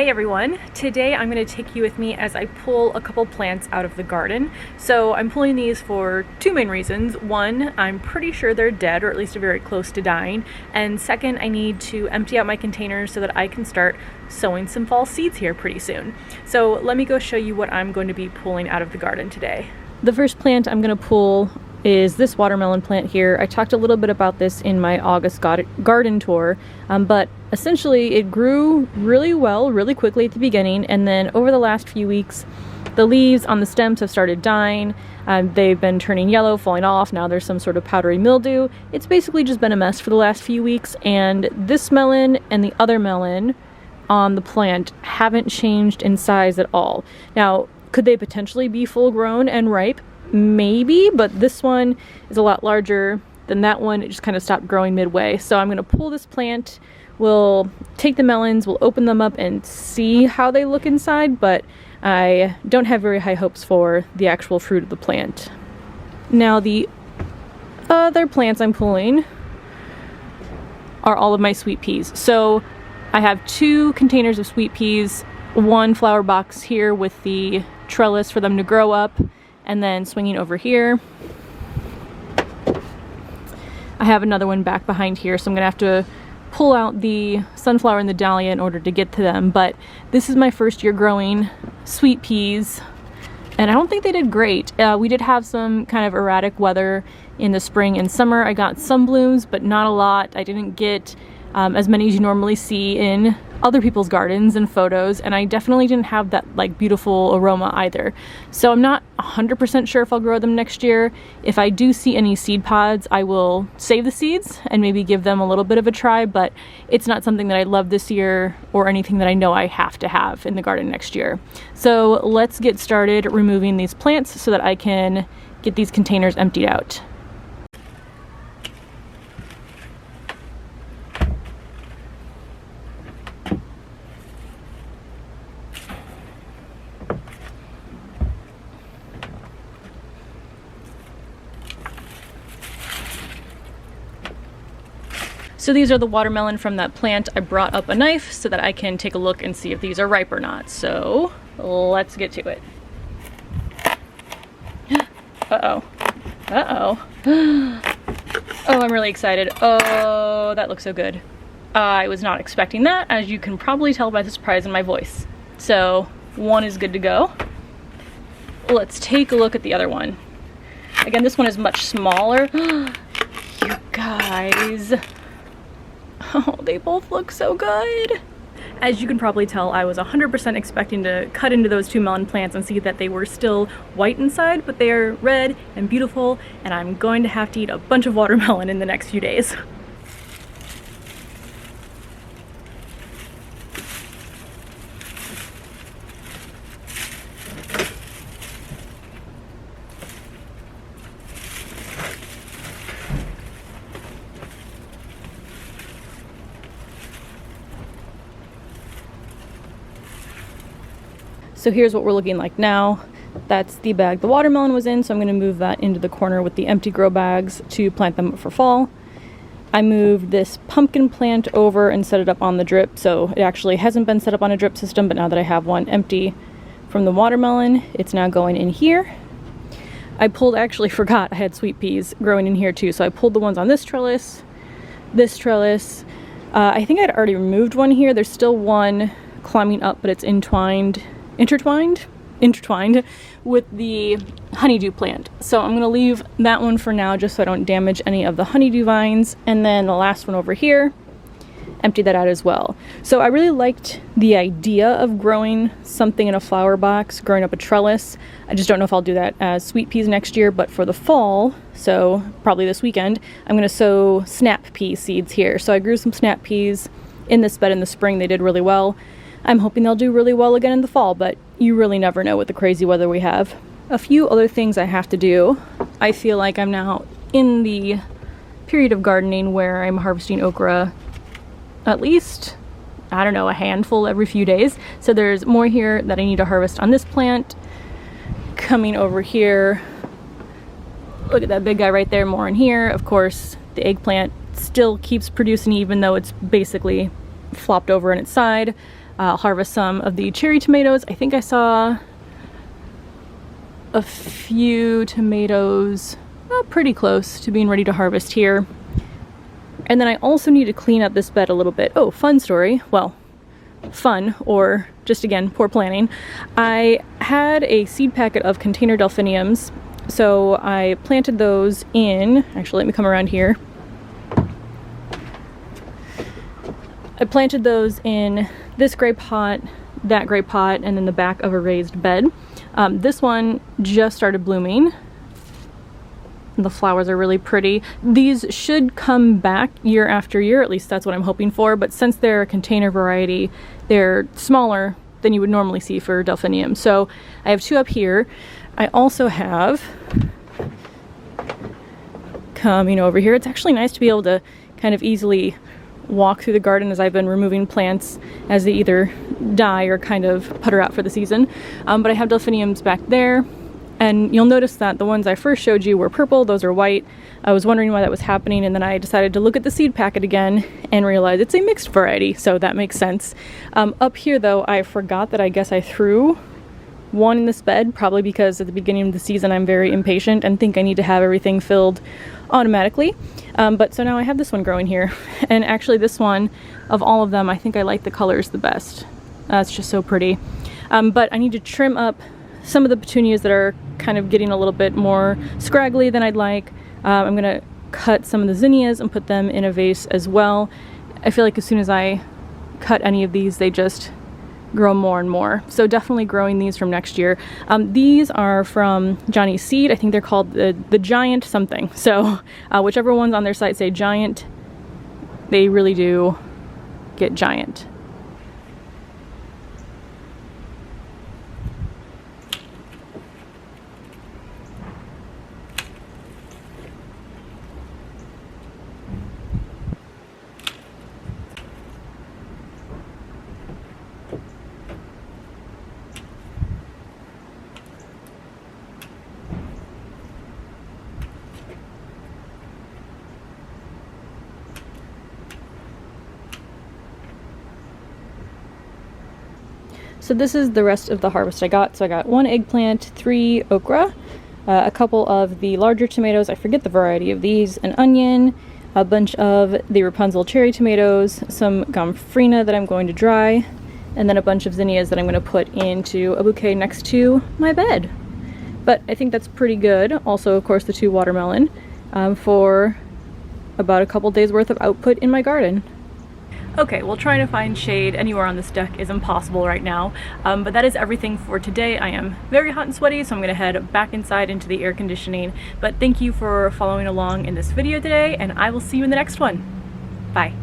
Hey everyone, today I'm going to take you with me as I pull a couple plants out of the garden. So I'm pulling these for two main reasons. One, I'm pretty sure they're dead, or at least very close to dying. And second, I need to empty out my containers so that I can start sowing some fall seeds here pretty soon. So let me go show you what I'm going to be pulling out of the garden today. The first plant I'm going to pull is this watermelon plant here. I talked a little bit about this in my August garden tour, but essentially it grew really well, really quickly at the beginning, and then over the last few weeks, the leaves on the stems have started dying. They've been turning yellow, falling off. Now there's some sort of powdery mildew. It's basically just been a mess for the last few weeks, and this melon and the other melon on the plant haven't changed in size at all. Now, could they potentially be full grown and ripe? Maybe, but this one is a lot larger than that one. It just kind of stopped growing midway. So I'm going to pull this plant. We'll take the melons, we'll open them up and see how they look inside, but I don't have very high hopes for the actual fruit of the plant. Now the other plants I'm pulling are all of my sweet peas. So I have two containers of sweet peas, one flower box here with the trellis for them to grow up, and then swinging over here. I have another one back behind here, so I'm gonna have to pull out the sunflower and the dahlia in order to get to them. But this is my first year growing sweet peas, and I don't think they did great. We did have some kind of erratic weather in the spring and summer. I got some blooms, but not a lot. I didn't get as many as you normally see in other people's gardens and photos, and I definitely didn't have that like beautiful aroma either. So I'm not 100% sure if I'll grow them next year. If I do see any seed pods, I will save the seeds and maybe give them a little bit of a try, but it's not something that I love this year or anything that I know I have to have in the garden next year. So let's get started removing these plants so that I can get these containers emptied out. So these are the watermelon from that plant. I brought up a knife so that I can take a look and see if these are ripe or not. So let's get to it. Uh-oh. Uh-oh. Oh, I'm really excited. Oh, that looks so good. I was not expecting that, as you can probably tell by the surprise in my voice. So one is good to go. Let's take a look at the other one. Again, this one is much smaller. You guys. Oh, they both look so good. As you can probably tell, I was 100% expecting to cut into those two melon plants and see that they were still white inside, but they are red and beautiful, and I'm going to have to eat a bunch of watermelon in the next few days. So here's what we're looking like now. That's the bag the watermelon was in, so I'm going to move that into the corner with the empty grow bags to plant them up for fall. I moved this pumpkin plant over and set it up on the drip, so it actually hasn't been set up on a drip system, but now that I have one empty from the watermelon, it's now going in here. I actually forgot I had sweet peas growing in here too, so I pulled the ones on this trellis. I think I'd already removed one here. There's still one climbing up, but it's intertwined with the honeydew plant. So I'm going to leave that one for now just so I don't damage any of the honeydew vines. And then the last one over here, empty that out as well. So I really liked the idea of growing something in a flower box, growing up a trellis. I just don't know if I'll do that as sweet peas next year, but for the fall, so probably this weekend, I'm going to sow snap pea seeds here. So I grew some snap peas in this bed in the spring. They did really well. I'm hoping they'll do really well again in the fall, but you really never know with the crazy weather we have. A few other things I have to do. I feel like I'm now in the period of gardening where I'm harvesting okra at least, I don't know, a handful every few days. So there's more here that I need to harvest on this plant. Coming over here, look at that big guy right there, more in here. Of course, the eggplant still keeps producing even though it's basically flopped over on its side. I'll harvest some of the cherry tomatoes. I think I saw a few tomatoes pretty close to being ready to harvest here. And then I also need to clean up this bed a little bit. Oh, fun story. Well, fun, or just again, poor planning. I had a seed packet of container delphiniums, so I planted those in, actually let me come around here. I planted those in this gray pot, that gray pot, and then the back of a raised bed. This one just started blooming. The flowers are really pretty. These should come back year after year, at least that's what I'm hoping for, but since they're a container variety, they're smaller than you would normally see for delphinium. So I have two up here. I also have, coming over here, it's actually nice to be able to kind of easily walk through the garden as I've been removing plants as they either die or kind of putter out for the season. But I have delphiniums back there. And you'll notice that the ones I first showed you were purple, those are white. I was wondering why that was happening, and then I decided to look at the seed packet again and realize it's a mixed variety, so that makes sense. Up here though, I forgot that I guess I threw one in this bed, probably because at the beginning of the season I'm very impatient and think I need to have everything filled automatically. But so now I have this one growing here, and actually this one, of all of them, I think I like the colors the best. It's just so pretty. But I need to trim up some of the petunias that are kind of getting a little bit more scraggly than I'd like. I'm gonna cut some of the zinnias and put them in a vase as well. I feel like as soon as I cut any of these, they just grow more and more. So definitely growing these from next year. These are from Johnny's Seed. I think they're called the Giant something. So whichever ones on their site say Giant, they really do get giant. So this is the rest of the harvest I got. So I got 1 eggplant, 3 okra, a couple of the larger tomatoes, I forget the variety of these, an onion, a bunch of the Rapunzel cherry tomatoes, some gomphrena that I'm going to dry, and then a bunch of zinnias that I'm going to put into a bouquet next to my bed. But I think that's pretty good. Also, of course, the 2 watermelon for about a couple days worth of output in my garden. Okay, well, trying to find shade anywhere on this deck is impossible right now, but that is everything for today. I am very hot and sweaty, so I'm gonna head back inside into the air conditioning. But thank you for following along in this video today, and I will see you in the next one. Bye.